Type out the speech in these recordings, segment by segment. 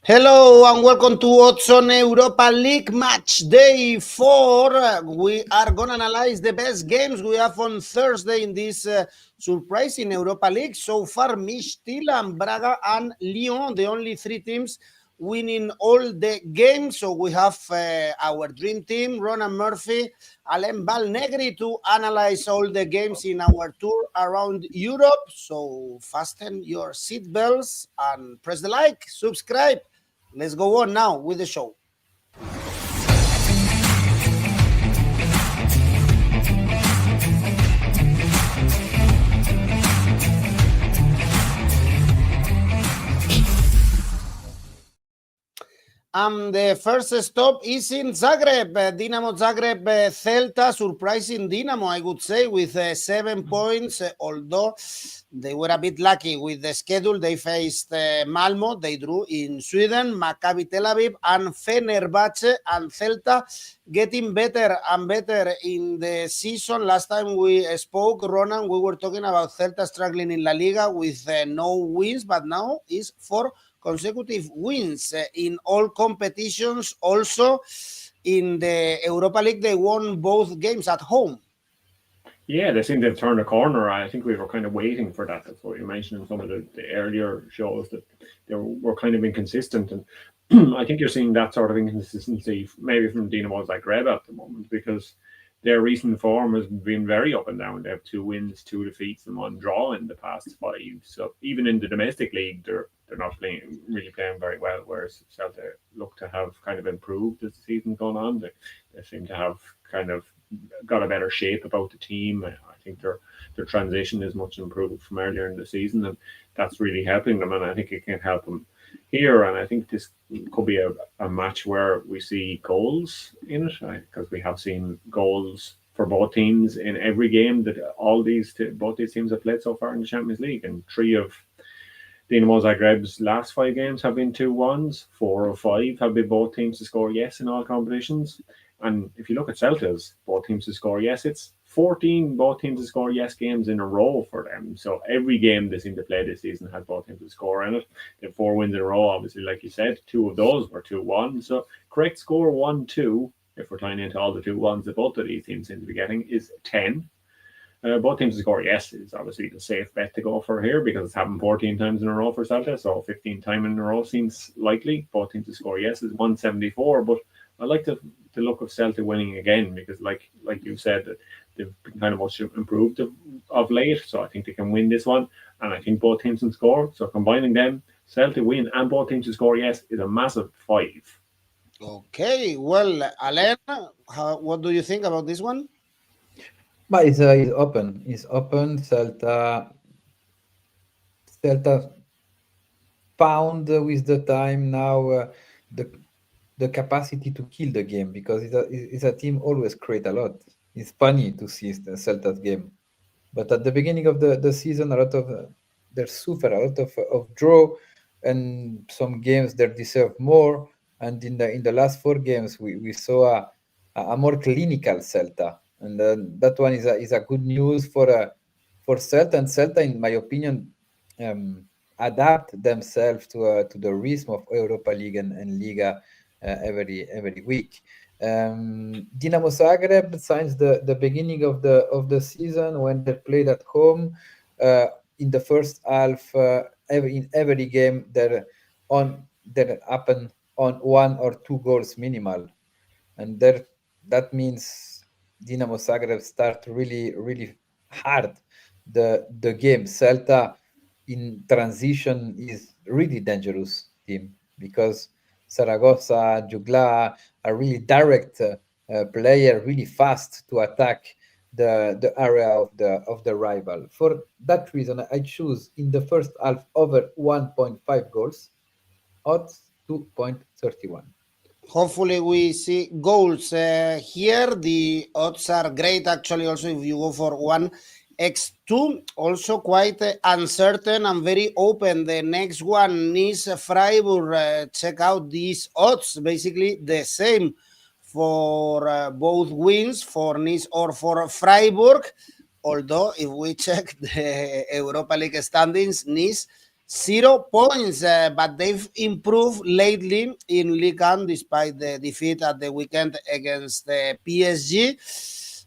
Hello and welcome to UEFA Europa League match day 4. We are going to analyze the best games we have on Thursday in this surprising Europa League. So far, Midtjylland, Braga and Lyon, the only three teams winning all the games. So we have our dream team, Ronan Murphy, Alain Valnegri, to analyze all the games in our tour around Europe. So fasten your seatbelts and press the like, subscribe. Let's go on now with the show. The first stop is in Zagreb. Dinamo Zagreb, Celta, surprising Dinamo, I would say, with 7 points, although they were a bit lucky with the schedule. They faced Malmo, they drew in Sweden, Maccabi Tel Aviv, and Fenerbahce, and Celta getting better and better in the season. Last time we spoke, Ronan, we were talking about Celta struggling in La Liga with no wins, but now is 4 consecutive wins in all competitions. Also in the Europa League, they won both games at home. Yeah, they seem to have turned a corner. I think we were kind of waiting for that. That's what you mentioned in some of the earlier shows, that they were kind of inconsistent. And I think you're seeing that sort of inconsistency maybe from Dinamo Zagreb at the moment, because their recent form has been very up and down. They have 2 wins, 2 defeats, and 1 draw in the past 5. So even in the domestic league, they're not really playing very well. Whereas Celta look to have kind of improved as the season's gone on. They seem to have kind of got a better shape about the team. I think their transition is much improved from earlier in the season, and that's really helping them. And I think it can help them here. And I think this could be a match where we see goals in it, because we have seen goals for both teams in every game that both these teams have played so far in the Champions League. And 3 of Dinamo Zagreb's last 5 games have been 2-1s. 4 of 5 have been both teams to score yes in all competitions. And if you look at Celta's both teams to score yes, it's 14 both teams to score yes games in a row for them. So every game they seem to play this season has both teams to score in it. They have 4 wins in a row, obviously, like you said. 2 of those were 2-1. So correct score 1-2, if we're tying into all the 2-1s that both of these teams seem to be getting, is 10. Both teams to score yes is obviously the safe bet to go for here, because it's happened 14 times in a row for Celta, so 15 times in a row seems likely. Both teams to score yes is 174, but I like the look of Celta winning again, because like you said, they've been kind of much improved of late, so I think they can win this one, and I think both teams can score. So combining them, Celta win and both teams to score yes, is a massive 5. Okay, well, Alain, what do you think about this one? But it's open. It's open. Celta found with the time now the capacity to kill the game, because it's a team always create a lot. It's funny to see the Celta's game, but at the beginning of the season, they suffer a lot of draw, and some games they deserve more. And in the last 4 games, we saw a more clinical Celta, and that one is a good news for Celta. And Celta, in my opinion, adapt themselves to the rhythm of Europa League and Liga every week. Dinamo Zagreb, since the beginning of the season, when they played at home, in the first half, in every game that happen on 1 or 2 goals minimal, and that means Dinamo Zagreb start really hard the game. Celta in transition is really dangerous team, because Zaragoza, 𝗀𝗲𝗄 are really direct player, really fast to attack the area of the rival. For that reason, I choose in the first half over 1.5 goals, odds 2.31. Hopefully we see goals here. The odds are great, actually. Also, if you go for 1x2, also quite uncertain and very open. The next one, Nice Freiburg. Check out these odds, basically the same for both wins, for Nice or for Freiburg. Although if we check the Europa League standings, Nice 0 points, but they've improved lately in Ligue 1 despite the defeat at the weekend against the PSG.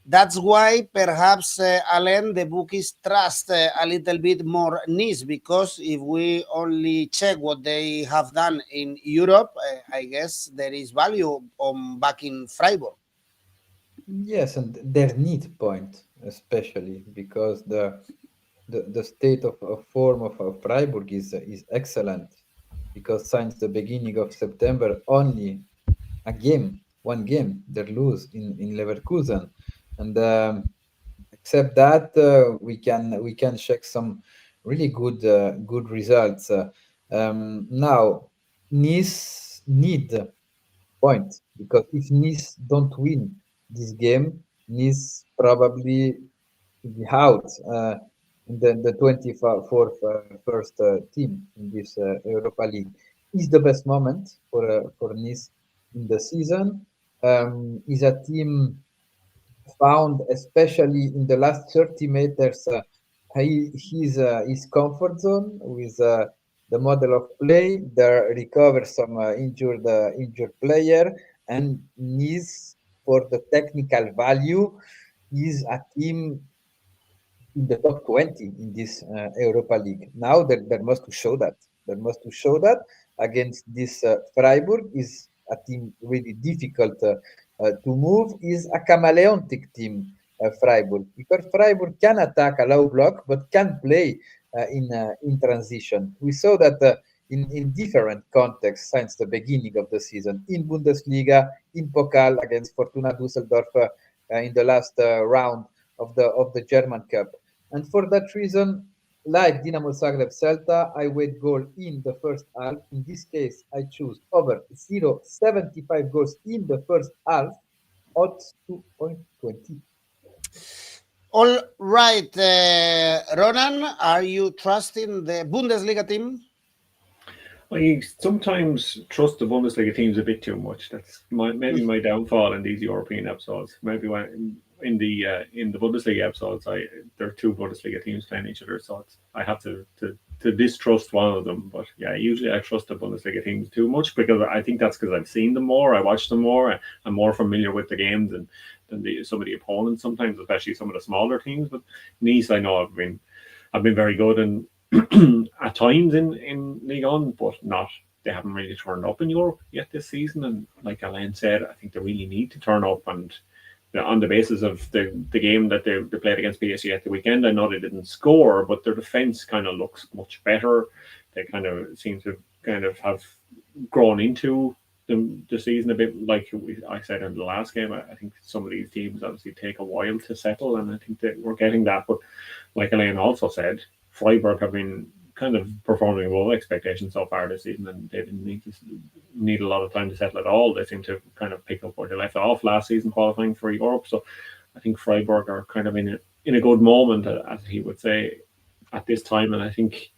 That's why perhaps, Alain, the bookies trust a little bit more Nice, because if we only check what they have done in Europe, I guess there is value on backing Freiburg. Yes, and their need point, especially because the state of form of Freiburg is excellent, because since the beginning of September, only one game, they lose in Leverkusen, and except that, we can check some really good results. Now, Nice need point, because if Nice don't win this game, Nice probably will be out in the 24th first team in this Europa League. Is the best moment for Nice in the season. Is a team found, especially in the last 30 meters, his comfort zone with the model of play. There recover some injured player, and needs for the technical value is a team in the top 20 in this Europa League. Now that must to show that. That must to show that against this Freiburg is a team really difficult to move. Is a chameleontic team, Freiburg, because Freiburg can attack a low block but can play in transition. We saw that in different contexts since the beginning of the season, in Bundesliga, in Pokal against Fortuna Düsseldorf in the last round of the German Cup. And for that reason, like Dinamo Zagreb Celta, I weight goal in the first half. In this case, I choose over 0.75 goals in the first half, odds 2.20. All right, Ronan, are you trusting the Bundesliga team? I sometimes trust the Bundesliga teams a bit too much. That's maybe my downfall in these European episodes. Maybe when in the Bundesliga episodes, there are two Bundesliga teams playing each other, so I have to distrust one of them. But yeah, usually I trust the Bundesliga teams too much, because I think that's because I've seen them more, I watch them more, I'm more familiar with the games than some of the opponents sometimes, especially some of the smaller teams. But Nice, I know have been very good, and at times in Ligue 1, but they haven't really turned up in Europe yet this season. And like Alain said, I think they really need to turn up. And on the basis of the game that they played against PSG at the weekend, I know they didn't score, but their defence kind of looks much better. They kind of seem to kind of have grown into the season a bit. Like I said in the last game, I think some of these teams obviously take a while to settle, and I think that we're getting that. But like Alain also said, Freiburg have been kind of performing above expectations so far this season, and they didn't need a lot of time to settle at all. They seem to kind of pick up where they left off last season, qualifying for Europe. So I think Freiburg are kind of in a good moment, as he would say, at this time. And I think,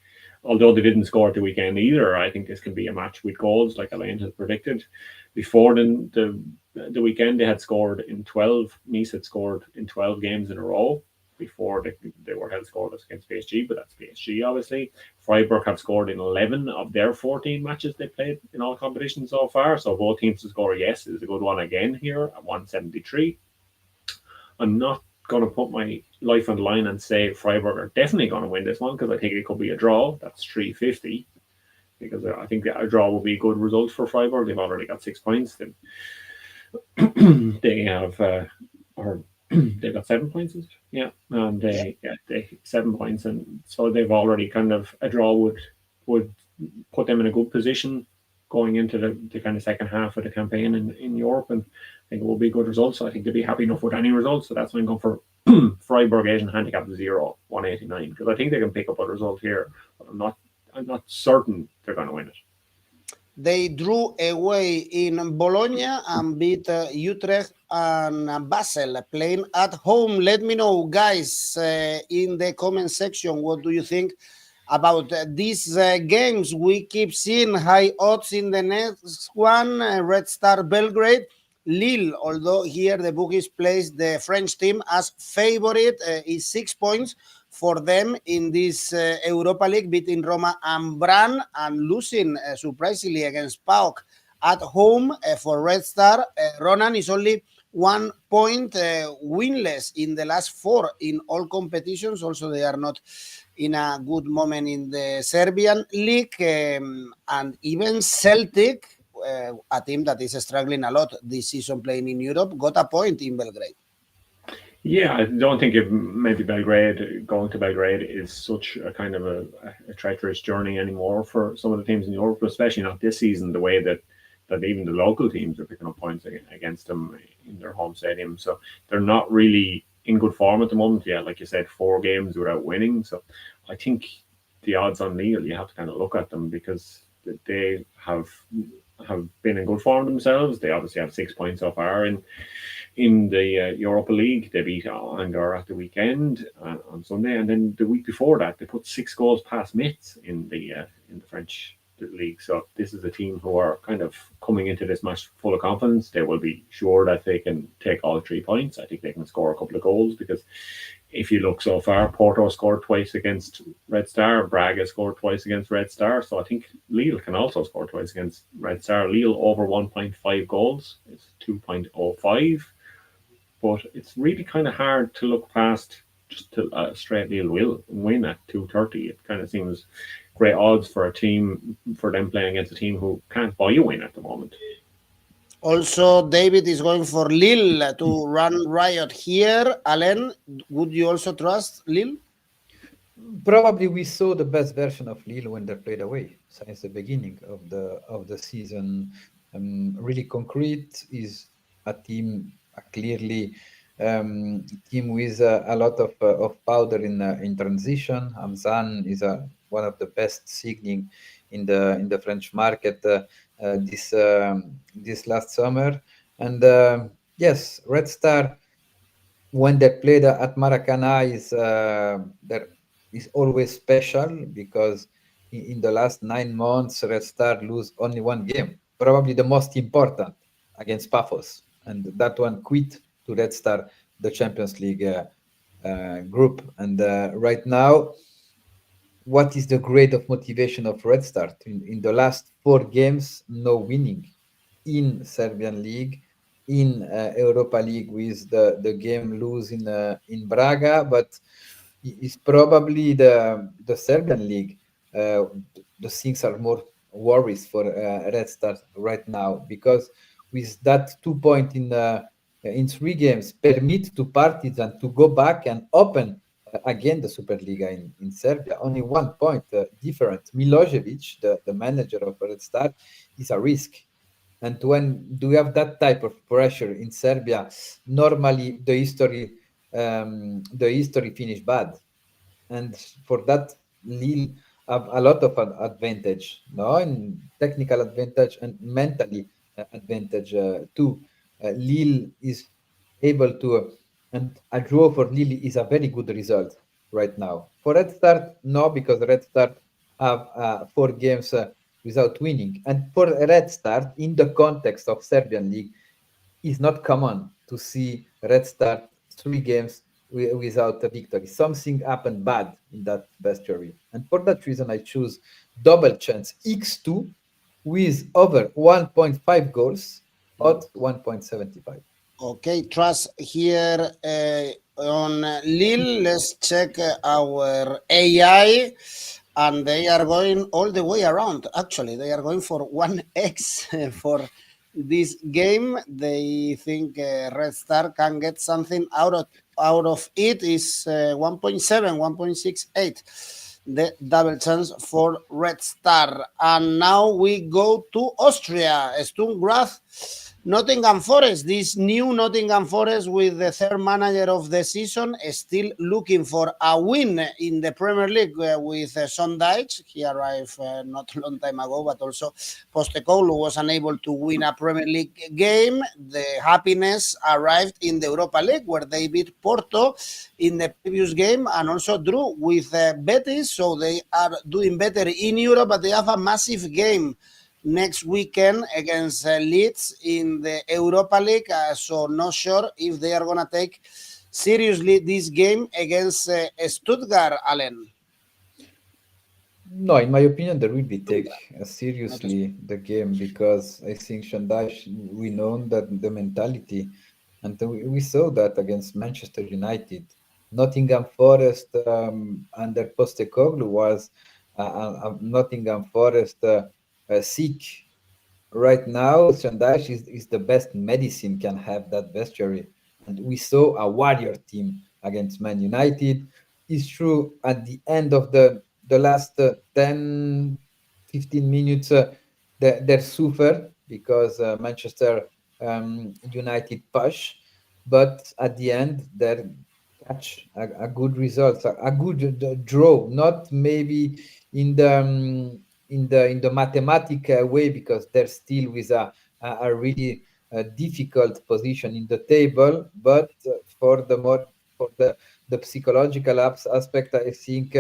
although they didn't score at the weekend either, I think this can be a match with goals, like Alain has predicted. Before the weekend, they had scored in 12. Nice had scored in 12 games in a row before they were held scoreless against PSG, but that's PSG, obviously. Freiburg have scored in 11 of their 14 matches they played in all competitions so far. So both teams to score, yes, is a good one again here at 173. I'm not going to put my life on the line and say Freiburg are definitely going to win this one, because I think it could be a draw. That's 350, because I think a draw will be a good result for Freiburg. They've already got 6 points. They have they've got 7 points, yeah, and they 7 points, and so they've already kind of, a draw would put them in a good position going into the kind of second half of the campaign in Europe, and I think it will be good results. So I think they'll be happy enough with any results. So that's why I'm going for Freiburg Asian handicap 0.189, because I think they can pick up a result here, but I'm not certain they're going to win it. They drew away in Bologna and beat Utrecht and Basel, playing at home. Let me know, guys, in the comment section, what do you think about these games? We keep seeing high odds in the next one. Red Star Belgrade, Lille, although here the bookies place the French team as favorite, is 6 points. for them in this Europa League, beating Roma and Bran and losing surprisingly against PAOK at home for Red Star. Ronan is only 1 point winless in the last 4 in all competitions. Also, they are not in a good moment in the Serbian league, and even Celtic, a team that is struggling a lot this season playing in Europe, got a point in Belgrade. Yeah, I don't think maybe going to Belgrade is such a kind of a treacherous journey anymore for some of the teams in Europe, especially not this season, the way that even the local teams are picking up points against them in their home stadium. So they're not really in good form at the moment. Yeah, like you said, 4 games without winning. So I think the odds on Lille, you have to kind of look at them because they have been in good form themselves. They obviously have 6 points so far in the Europa League. They beat Angers at the weekend on Sunday, and then the week before that they put 6 goals past Metz in the French league. So this is a team who are kind of coming into this match full of confidence. They will be sure that they can take all 3 points. I think they can score a couple of goals because if you look so far, Porto scored twice against Red Star, Braga scored twice against Red Star. So I think Lille can also score twice against Red Star. Lille over 1.5 goals is 2.05. But it's really kind of hard to look past just to a straight Lille will win at 2.30. It kind of seems great odds for them playing against a team who can't buy a win at the moment. Also, David is going for Lille to run riot here. Alain, would you also trust Lille? Probably we saw the best version of Lille when they played away since the beginning of the season. Really concrete, is a team, clearly team with a lot of powder in transition. Hamzan is one of the best signing in the French market this last summer. And yes, Red Star, when they played at Maracana, is always special because in the last 9 months, Red Star lose only 1 game, probably the most important, against Paphos, and that one quit to Red Star, the Champions League group. And right now, what is the grade of motivation of Red Star? In the last 4 games, no winning in Serbian League, in Europa League with the game lose in Braga, but it's probably the Serbian League. The things are more worries for Red Star right now, because with that 2 point in 3 games, permit to Partizan to go back and open again the Superliga in Serbia. Only 1 point different. Milosevic, the manager of Red Star, is a risk. And when do you have that type of pressure in Serbia, normally the history finish bad. And for that, Lille have a lot of advantage, no, and technical advantage and mentally advantage too. Lille is able to, and a draw for Lille is a very good result right now. For Red Star, no, because Red Star have 4 games without winning. And for Red Star, in the context of Serbian League, it's not common to see Red Star 3 games without a victory. Something happened bad in that bestiary. And for that reason, I choose double chance X2 with over 1.5 goals at 1.75. Okay, trust here on Lille. Let's check our AI, and they are going all the way around. Actually, they are going for 1x for this game. They think Red Star can get something out of it. Is 1.7, 1.68. The double chance for Red Star. And now we go to Austria. Sturm Graz, Nottingham Forest. This new Nottingham Forest with the 3rd manager of the season is still looking for a win in the Premier League with Sondage. He arrived not a long time ago, but also Postecoglou was unable to win a Premier League game. The happiness arrived in the Europa League, where they beat Porto in the previous game and also drew with Betis. So they are doing better in Europe, but they have a massive game next weekend against Leeds in the Europa League. So not sure if they are going to take seriously this game against Stuttgart, Alain? No, in my opinion, they really take seriously the game, because I think Shandash, we know that the mentality, and we saw that against Manchester United. Nottingham Forest under Postecoglou was Nottingham Forest sick. Right now, Shandash is the best medicine can have that vesture. And we saw a warrior team against Man United. It's true, at the end of the last 10, 15 minutes, they suffer because Manchester United push. But at the end, they catch a good result, a good draw, not maybe in the mathematical way, because they're still with a really difficult position in the table, but for the more for the psychological aspect, I think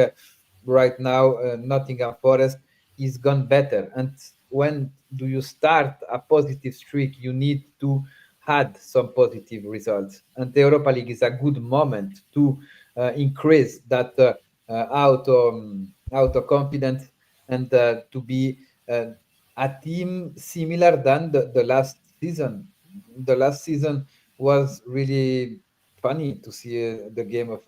right now Nottingham Forest is gone better. And when do you start a positive streak, you need to had some positive results, and the Europa League is a good moment to increase that auto confidence, and to be a team similar than the last season. The last season was really funny to see the game of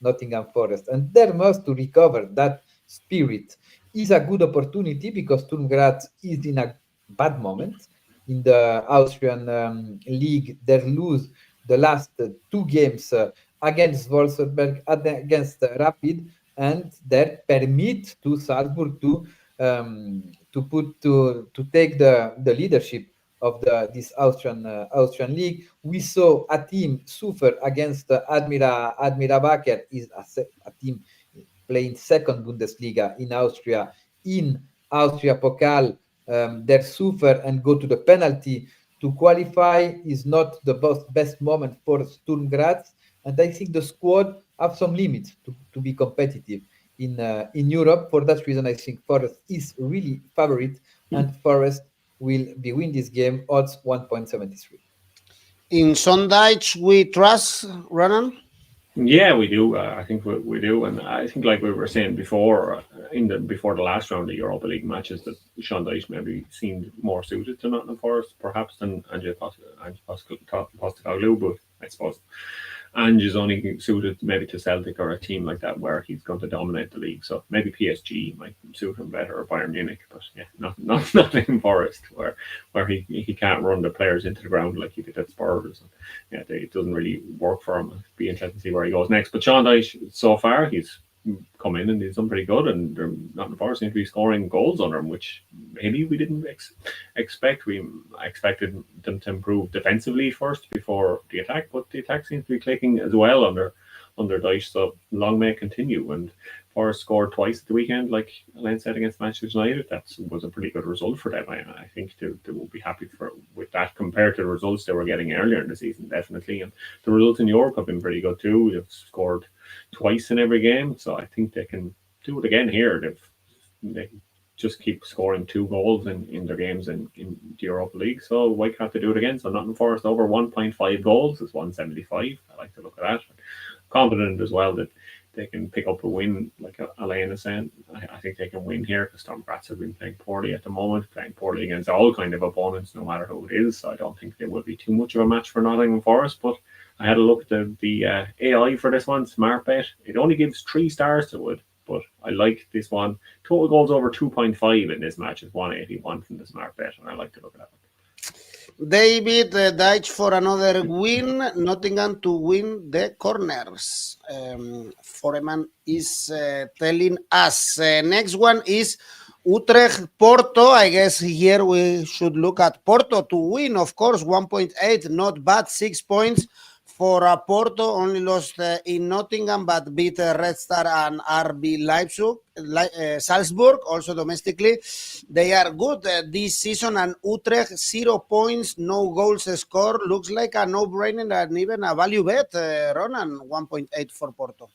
Nottingham Forest, and there must to recover that spirit. Is a good opportunity because Sturm Graz is in a bad moment in the Austrian league. They lose the last two games against Wolfsburg, against Rapid, and that permit to Salzburg to take the leadership of this Austrian league. We saw a team suffer against Admira Wacker, is a team playing second Bundesliga in Austria. In Austria Pokal, they suffer and go to the penalty to qualify. Is not the best moment for Sturm Graz, and I think the squad have some limits to be competitive in Europe. For that reason, I think Forest is really favorite, and Forest will be win this game, odds 1.73. In Sondage, we trust, Ronan? Yeah, we do. I think we do, and I think, like we were saying before, before the last round of Europa League matches, that Sean Dyche maybe seemed more suited to Nottingham Forest, perhaps, than Ange Postecoglou. But I suppose Ange is only suited maybe to Celtic or a team like that where he's going to dominate the league. So maybe PSG might suit him better, or Bayern Munich. But yeah, not in Forest, where he can't run the players into the ground like he did at Spurs. Yeah, it doesn't really work for him. It'd be interesting to see where he goes next. But Sean Dyche, so far, he's come in and he's done pretty good, and they're not in the Forest seem to be scoring goals under him, which maybe we didn't expect. We expected them to improve defensively first before the attack, but the attack seems to be clicking as well under Dyche. So long may it continue. And Forest scored twice at the weekend, like Alain said, against Manchester United. That was a pretty good result for them. I think they will be happy with that compared to the results they were getting earlier in the season, definitely. And the results in Europe have been pretty good too. They've scored twice in every game, so I think they can do it again here. They just keep scoring 2 goals in their games in the Europa League, so why can't they do it again? So Nottingham Forest over 1.5 goals is 175. I like to look at that. Confident as well that they can pick up a win, like Alain is saying. I think they can win here, because Sturm Graz have been playing poorly at the moment, playing poorly against all kind of opponents, no matter who it is. So I don't think there will be too much of a match for Nottingham Forest. But I had a look at the AI for this one, Smart Bet. It only gives 3 stars to it, but I like this one. Total goals over 2.5 in this match is 181 from the Smart Bet, and I like to look at that one. David Dyche for another win. Nottingham to win the corners. Foreman is telling us. Next one is Utrecht Porto. I guess here we should look at Porto to win, of course. 1.8, not bad. 6 points for Porto. Only lost in Nottingham, but beat Red Star and RB Leipzig. Salzburg, also domestically. They are good this season, and Utrecht 0 points, no goals scored. Looks like a no-brainer and even a value bet, Ronan, 1.8 for Porto.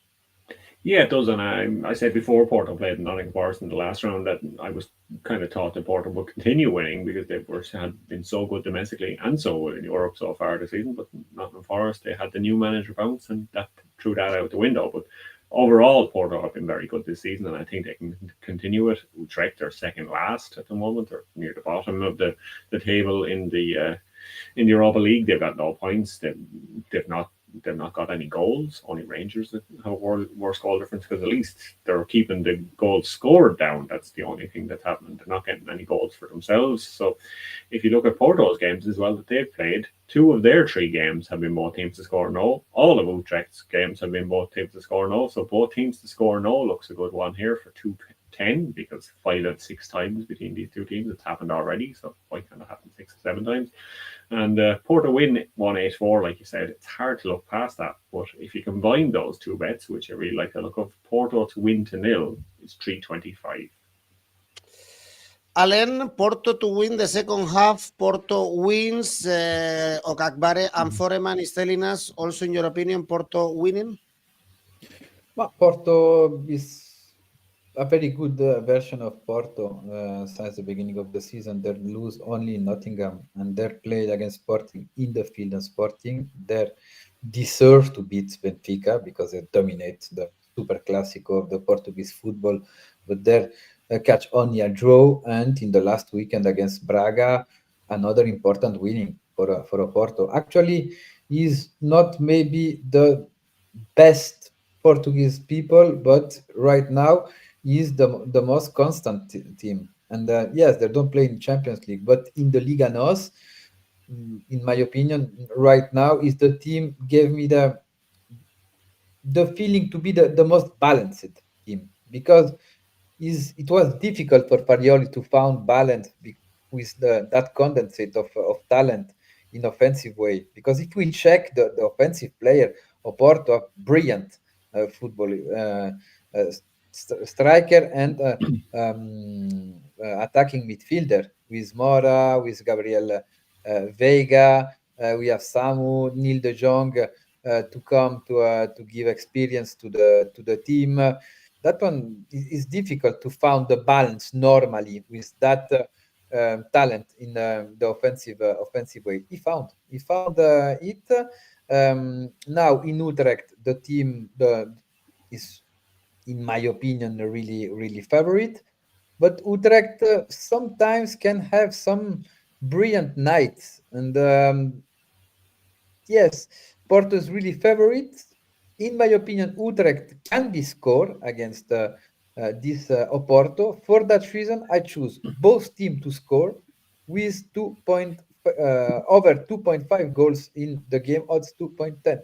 Yeah, it does. And I said before Porto played Nottingham Forest in the last round that I was kind of thought that Porto would continue winning because they had been so good domestically and so good in Europe so far this season. But Nottingham Forest, they had the new manager bounce and that threw that out the window. But overall, Porto have been very good this season, and I think they can continue it. Utrecht are second last at the moment; they're near the bottom of the table in the Europa League. They've got no points. They've not got any goals. Only Rangers that have a worse goal difference because at least they're keeping the goals scored down. That's the only thing that's happened. They're not getting any goals for themselves. So if you look at Porto's games as well that they've played, 2 of their 3 games have been both teams to score no. All of Utrecht's games have been both teams to score no. So both teams to score no looks a good one here for 2-10 because 5 out of 6 times between these 2 teams it's happened already. So why can't it happen 6 or 7 times? And Porto win 184, like you said. It's hard to look past that. But if you combine those 2 bets, which I really like the look of, Porto to win to 0 is 325. Alain, Porto to win the second half. Porto wins. 𝗀𝗵𝗿𝗀𝗀 and Foreman is telling us, also in your opinion, Porto winning? Well, Porto is a very good version of Porto since the beginning of the season. They lose only in Nottingham, and they played against Sporting in the field, and Sporting they deserve to beat Benfica because they dominate the Super Clásico of the Portuguese football, but they catch only a draw, and in the last weekend against Braga, another important winning for a Porto. Actually, is not maybe the best Portuguese people, but right now is the most constant team. And yes, they don't play in Champions League, but in the Liga NOS, in my opinion, right now is the team gave me the feeling to be the most balanced team because it was difficult for Parioli to find balance with that condensate of talent in offensive way. Because if we check the offensive player, Oporto, brilliant football striker and attacking midfielder with Mora, with Gabriel Veiga. We have Samu, Neil de Jong to come to give experience to the team. That one is difficult to find the balance normally with that talent in the offensive way. He found it. Now in Utrecht, the team is, in my opinion, really favorite. But Utrecht sometimes can have some brilliant nights, and yes, Porto is really favorite. In my opinion, Utrecht can be scored against this Oporto. For that reason, I choose both teams to score with over 2.5 goals in the game, odds 2.10.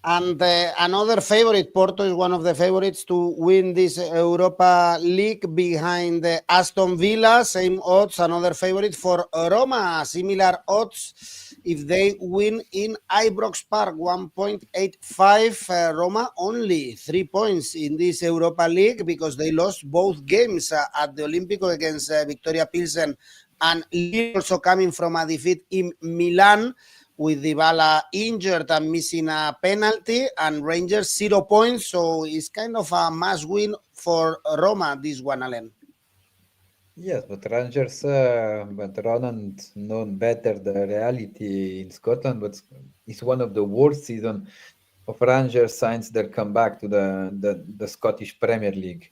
And another favorite, Porto is one of the favorites to win this Europa League behind Aston Villa. Same odds, another favorite for Roma. Similar odds if they win in Ibrox Park, 1.85. Roma only 3 points in this Europa League because they lost both games at the Olympico against Victoria Pilsen, and Lille also coming from a defeat in Milan, with Dybala injured and missing a penalty, and Rangers 0 points. So it's kind of a must win for Roma, this one, Alain. Yes, but Rangers, but Ronan known better the reality in Scotland, but it's one of the worst season of Rangers since their comeback to the Scottish Premier League.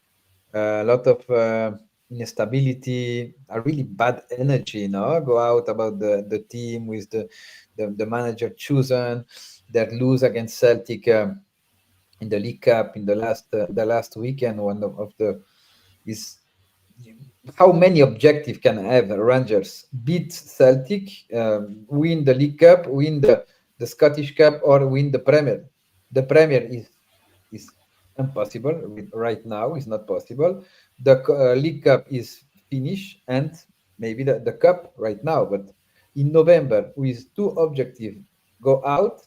A lot of instability, a really bad energy, go out about the team with the manager chosen. They lose against Celtic in the League Cup in the last weekend. One of the is how many objectives can have Rangers? Beat Celtic, win the League Cup, win the Scottish Cup, or win the Premier. The Premier is impossible right now. It's not possible. The League Cup is finished, and maybe the Cup right now. But in November, with 2 objectives go out,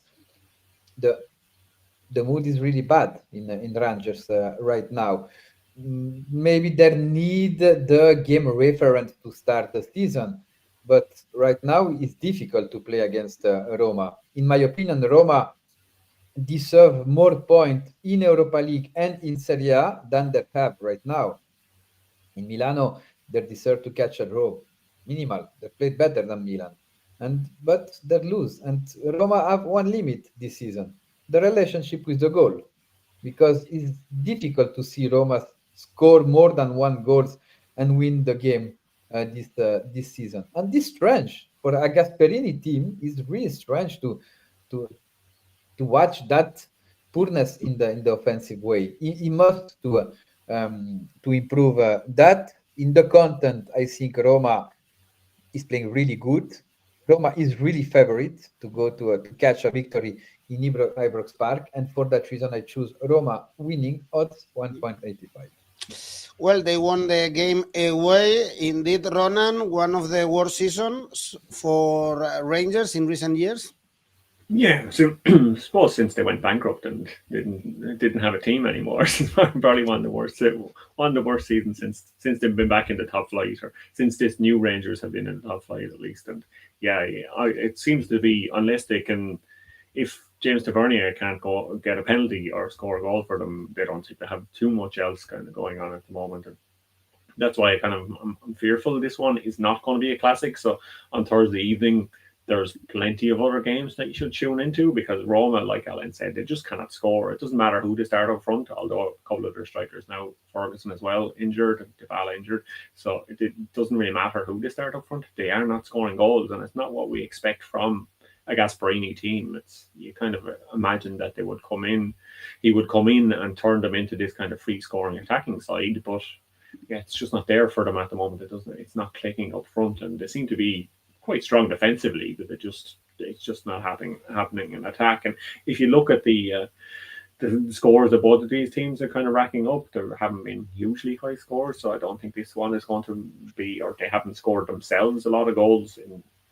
the mood is really bad in Rangers right now. Maybe they need the game reference to start the season, but right now it's difficult to play against Roma. In my opinion, Roma deserve more points in Europa League and in Serie A than they have right now. In Milano, they deserve to catch a draw, minimal. They played better than Milan, but they lose. And Roma have one limit this season: the relationship with the goal, because it's difficult to see Roma score more than one goals and win the game this season. And this strange for a Gasperini team is really strange to to watch that poorness in the offensive way. He must to improve that. In the content, I think Roma is playing really good. Roma is really favorite to go to catch a victory in Ibrox Park, and for that reason, I choose Roma winning odds 1.85. Well, they won the game away. Indeed, Ronan, one of the worst seasons for Rangers in recent years. Yeah, so suppose since they went bankrupt and didn't have a team anymore, it's probably one of the worst seasons since they've been back in the top flight, or since this new Rangers have been in the top flight at least. And it seems to be, unless they can, if James Tavernier can't go get a penalty or score a goal for them, they don't seem to have too much else kind of going on at the moment. And that's why I'm fearful this one is not going to be a classic. So on Thursday evening, there's plenty of other games that you should tune into, because Roma, like Alain said, they just cannot score. It doesn't matter who they start up front, although a couple of their strikers now, Ferguson as well, injured, and Dybala injured. So it doesn't really matter who they start up front. They are not scoring goals, and it's not what we expect from a Gasperini team. It's, you kind of imagine that he would come in and turn them into this kind of free scoring attacking side, but yeah, it's just not there for them at the moment. It's not clicking up front, and they seem to be quite strong defensively, but it's just not happening in attack. And if you look at the scores that both of these teams are kind of racking up, there haven't been hugely high scores, so I don't think this one is going to be, or they haven't scored themselves a lot of goals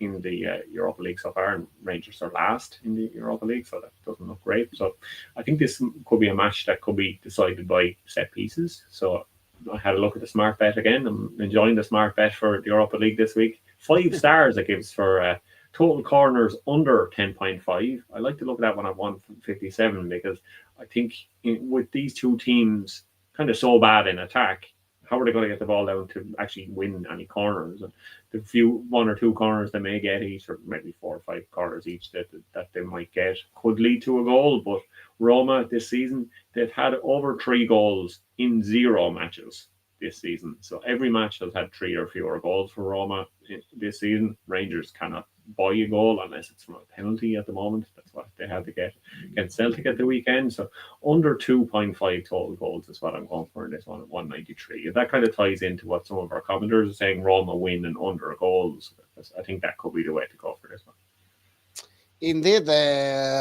in the Europa League so far, and Rangers are last in the Europa League, so that doesn't look great. So I think this could be a match that could be decided by set pieces. So I had a look at the smart bet again. I'm enjoying the smart bet for the Europa League this week. 5 stars it gives for total corners under 10.5. I like to look at that one at 157, because I think with these two teams kind of so bad in attack, how are they going to get the ball down to actually win any corners? And the few 1 or 2 corners they may get each, or maybe 4 or 5 corners each that they might get, could lead to a goal. But Roma this season, they've had over 3 goals in 0 matches this season. So every match has had 3 or fewer goals for Roma this season. Rangers cannot buy a goal unless it's from a penalty at the moment. That's what they had to get against Celtic at the weekend. So under 2.5 total goals is what I'm going for in this one at 193. If that kind of ties into what some of our commenters are saying, Roma win and under goals, I think that could be the way to go for this one. Indeed,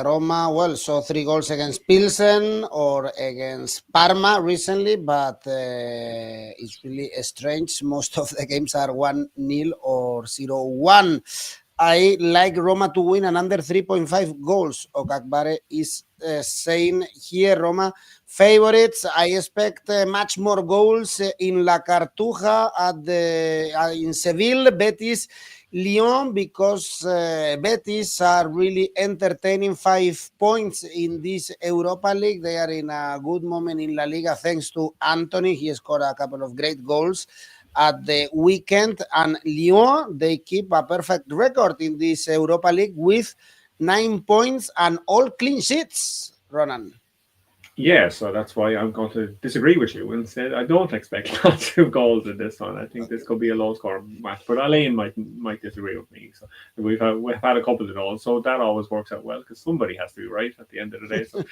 Roma, saw 3 goals against Pilsen or against Parma recently, but it's really strange. Most of the games are 1-0 or 0-1. I like Roma to win and under 3.5 goals. 𝗀𝗵𝗿𝗀 is saying here, Roma favorites. I expect much more goals in La Cartuja in Seville, Betis, Lyon, because Betis are really entertaining 5 points in this Europa League. They are in a good moment in La Liga thanks to Anthony. He scored a couple of great goals at the weekend. And Lyon, they keep a perfect record in this Europa League with 9 points and all clean sheets, Ronan. Yeah, so that's why I'm going to disagree with you and say I don't expect lots of goals in this one. I think this could be a low-score match, but Alain might disagree with me. So we've had a couple of those, so that always works out well, because somebody has to be right at the end of the day. So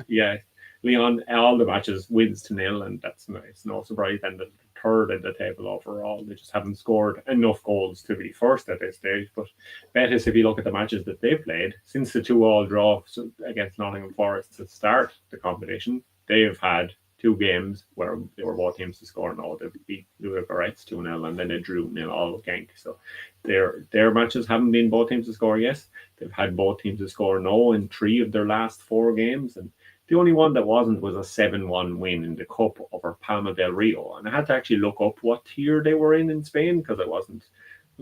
yeah, Lyon, all the matches wins to 0, and it's no surprise then that 3rd in the table overall. They just haven't scored enough goals to be first at this stage. But Betis, if you look at the matches that they've played since the 2-2 draw against Nottingham Forest to start the competition, they've had 2 games where they were both teams to score. No, they beat Ludogorets 2-0, and then they drew 0-0 Genk. So their matches haven't been both teams to score, yes. They've had both teams to score no in 3 of their last 4 games, and the only one that wasn't was a 7-1 win in the Cup over Palma del Rio. And I had to actually look up what tier they were in Spain, because I wasn't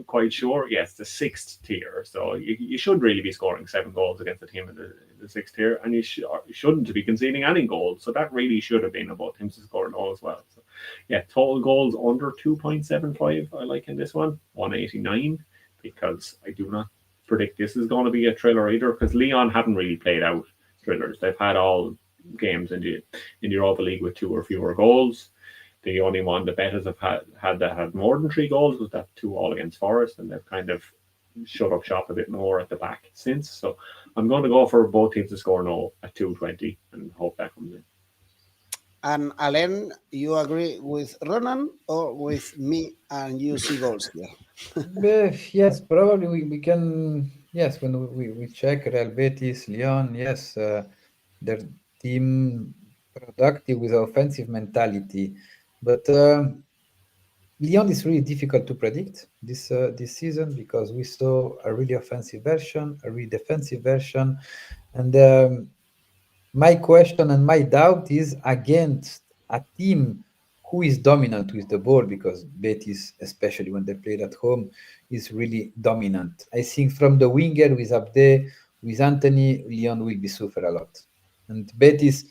quite sure. Yes, the 6th tier. So you should really be scoring 7 goals against the team in the 6th tier, and you shouldn't be conceding any goals. So that really should have been about teams to score no as well. So yeah, total goals under 2.75. I like in this one 189, because I do not predict this is going to be a thriller either, because Lyon haven't really played out thrillers. They've had all games in the Europa League with 2 or fewer goals. The only one the Betis have had more than 3 goals was that 2-2 against Forest, and they've kind of shut up shop a bit more at the back since. So I'm going to go for both teams to score no at 220 and hope that comes in. And Alain, you agree with Ronan or with me and you see goals here? Yes, probably we can. Yes, when we check Real Betis, Lyon, yes, their team productive with offensive mentality, but Lyon is really difficult to predict this season, because we saw a really offensive version, a really defensive version, and my question and my doubt is against a team who is dominant with the ball, because Betis, especially when they played at home, is really dominant. I think from the winger with Abde, with Anthony, Lyon will be suffer a lot. And Betis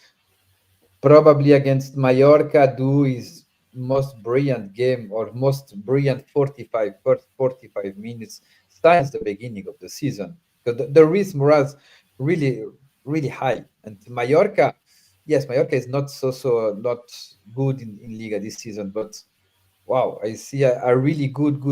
probably against Mallorca do his most brilliant game, or most brilliant first 45 minutes since the beginning of the season, because the risk was really really high. And Mallorca, yes, Mallorca is not not good in Liga this season, but wow, I see a really good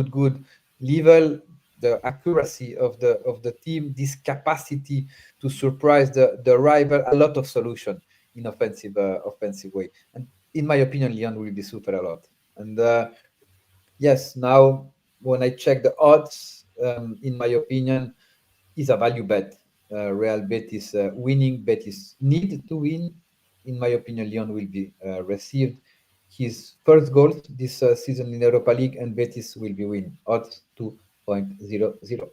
level. The accuracy of the team, this capacity to surprise the rival, a lot of solution in offensive way. And in my opinion, Lyon will be super a lot. And yes, now when I check the odds, in my opinion, is a value bet. Real Betis winning. Betis need to win. In my opinion, Lyon will be received his first goal this season in Europa League, and Betis will be win. Odds 2.00.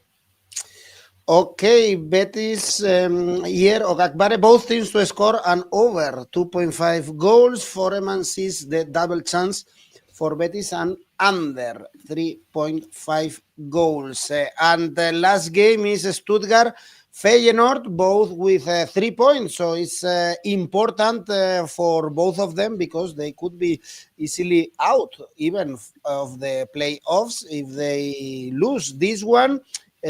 Okay, Betis here, 𝗀𝗵𝗿𝗀, both teams to score an over 2.5 goals. Foreman sees the double chance for Betis and under 3.5 goals. And the last game is Stuttgart Feyenoord, both with 3 points. So it's important for both of them, because they could be easily out even of the playoffs if they lose this one.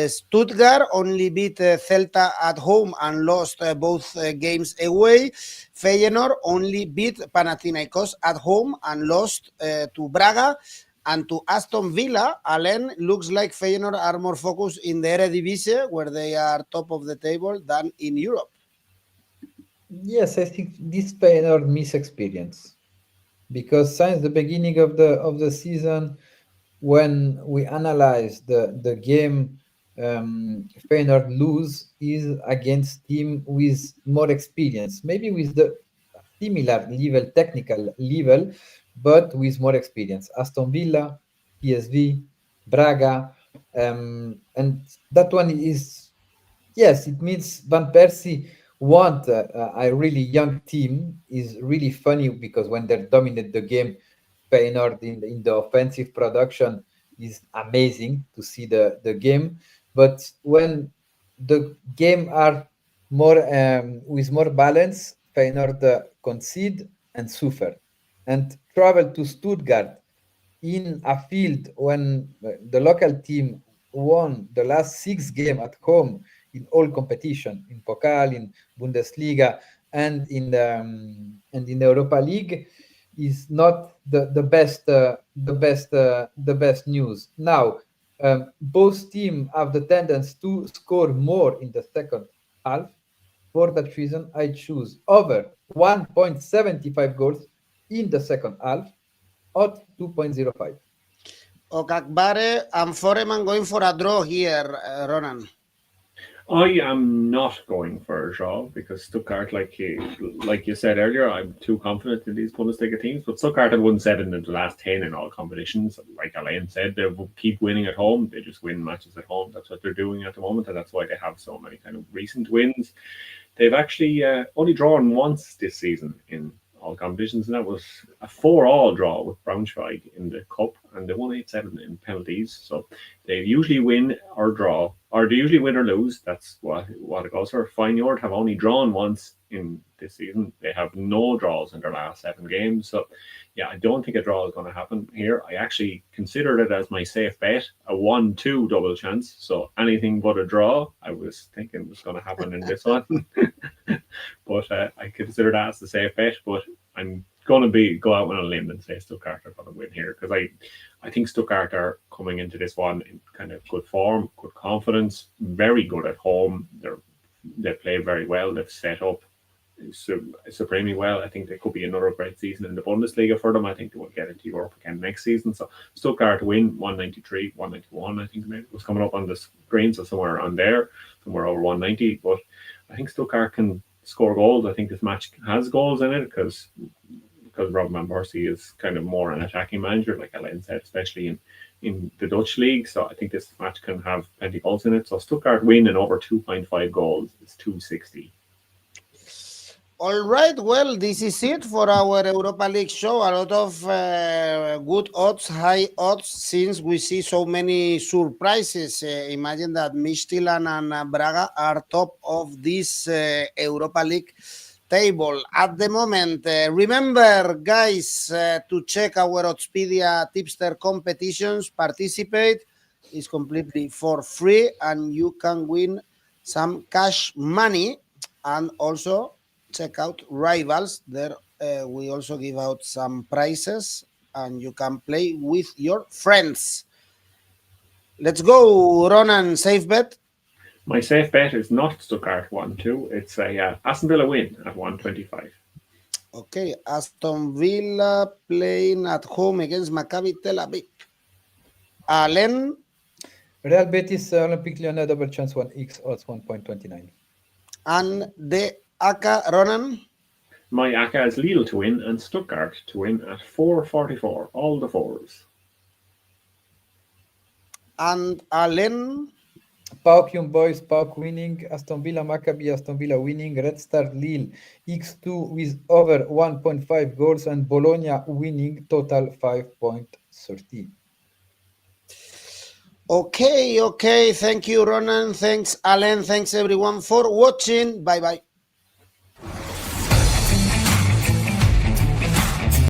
Stuttgart only beat Celta at home and lost both games away. Feyenoord only beat Panathinaikos at home and lost to Braga. And to Aston Villa, Alain, looks like Feyenoord are more focused in the Eredivisie, where they are top of the table, than in Europe. Yes, I think this Feyenoord miss experience, because since the beginning of the season, when we analyze the game, Feyenoord lose is against team with more experience, maybe with the similar level, technical level, but with more experience. Aston Villa, PSV, Braga, and that one is, yes, it means 𝗀𝗿𝗀𝘀 want a really young team. Is really funny, because when they dominate the game, Feyenoord in the offensive production is amazing to see the game. But when the game are more with more balance, Feyenoord concede and suffer, and travel to Stuttgart in a field when the local team won the last 6 games at home in all competition, in Pokal, in Bundesliga, and in the Europa League, is not the best news. Now, both teams have the tendency to score more in the second half. For that reason, I choose over 1.75 goals in the second half, at 2.05. 𝗀𝗵𝗿𝗀𝗀 and Foreman going for a draw here, Ronan. I am not going for a draw, because Stuttgart, like you said earlier, I'm too confident in these Bundesliga teams. But Stuttgart have won 7 in the last 10 in all competitions. Like Alain said, they will keep winning at home. They just win matches at home. That's what they're doing at the moment, and that's why they have so many kind of recent wins. They've actually only drawn once this season in all competitions, and that was a 4-4 draw with Braunschweig in the cup, and they won 8-7 in penalties. So they usually win or draw, or they usually win or lose. That's what it goes for. Feyenoord have only drawn once in this season. They have no draws in their last 7 games. So yeah, I don't think a draw is going to happen here. I actually considered it as my safe bet, a 1-2 double chance. So anything but a draw, I was thinking was going to happen in this one. But I consider that as the safe bet. But I'm going to go out on a limb and say Stuttgart are going to win here, because I think Stuttgart are coming into this one in kind of good form, good confidence, very good at home. They play very well. They've set up supremely well. I think there could be another great season in the Bundesliga for them. I think they will get into Europe again next season. So Stuttgart win 193, 191. I think maybe it was coming up on the screen, so somewhere on there, somewhere over 190. But I think Stuttgart can score goals. I think this match has goals in it because 𝗀𝗵𝗿𝗀𝗀𝘀 Murphy is kind of more an attacking manager, like Alain said, especially in the Dutch league. So I think this match can have plenty of goals in it. So Stuttgart win in over 2.5 goals. It's 260. All right, well, this is it for our Europa League show. A lot of good odds, high odds, since we see so many surprises. Imagine that Midtjylland and Braga are top of this Europa League table at the moment. Remember, guys, to check our Oddspedia tipster competitions. Participate. It's completely for free, and you can win some cash money. And also check out Rivals. There we also give out some prizes, and you can play with your friends. Let's go, Ronan. Safe bet. My safe bet is not Stuttgart 1-2. It's a Aston Villa win at 125. Okay, Aston Villa playing at home against Maccabi Tel Aviv. Alain? Real Betis Olympique Lyonnais double chance 1x odds 1.29. And the ACCA, Ronan? My ACCA is Lille to win and Stuttgart to win at 4.44. All the 4s. And Alain? PAOK Young Boys, PAOK winning, Aston Villa Maccabi, Aston Villa winning, Red Star Lille x2 with over 1.5 goals, and Bologna winning total 5.30. Okay. Thank you, Ronan. Thanks, Alain. Thanks, everyone, for watching. Bye-bye.